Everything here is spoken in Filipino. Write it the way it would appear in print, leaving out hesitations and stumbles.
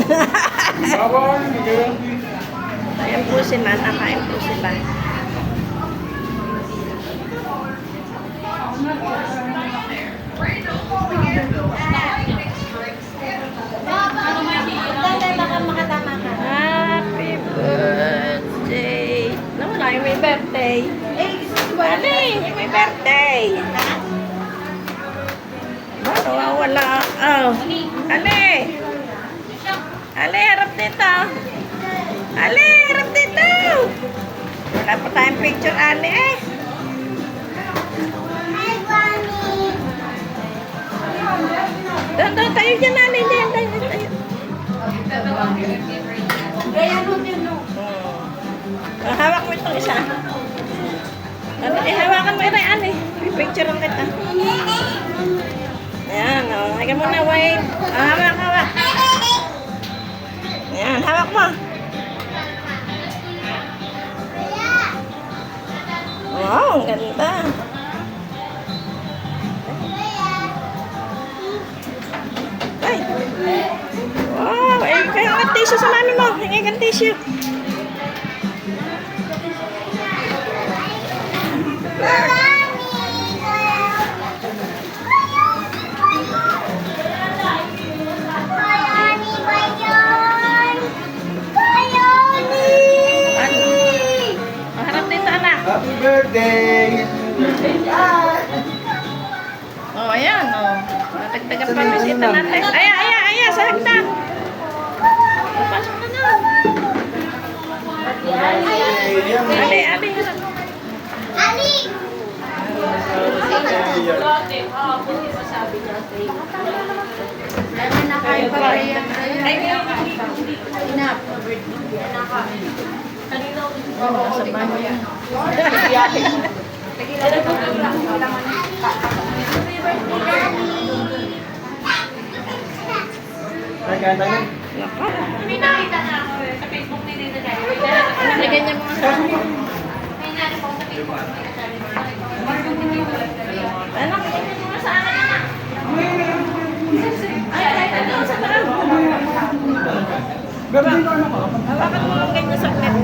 Ayan po sila, nakain po sila. Happy birthday! Nawala yung may birthday. Ali, may birthday. Wala. Oh. Ali. Ali, harap dito. Ali, harap dito. Wala pa tayong picture, Ali eh. Doon, tayo dyan, Ali. Diyan, tayo. Hawak mo itong isa. Hawakan mo rin, Ali. Picture lang kita. Ayan, o. Haka muna, wait. Hawak. Ayan, hawak mo. Wow, ang ganda. Ay. Wow, eh, kaya ang tissue sa mami mo. Hingi kang tissue. Happy birthday! Oh, ayan, oh. Natagtagan pa bisita natin. Aya, sa hagdan. Pasok na na. Ali. Nakain pa ba yan? Oh, sa banyo yan. Ay, kaya tayo. Naka. May nakita na ako sa Facebook ni Nina Dai. Nalagyan niya mga kasama. May nanay po sa Facebook. Anak, ganyan mga sa akin na. Ay, sa taas. Gabin ko na mga. Hawakan mo lang ganyan sa clip.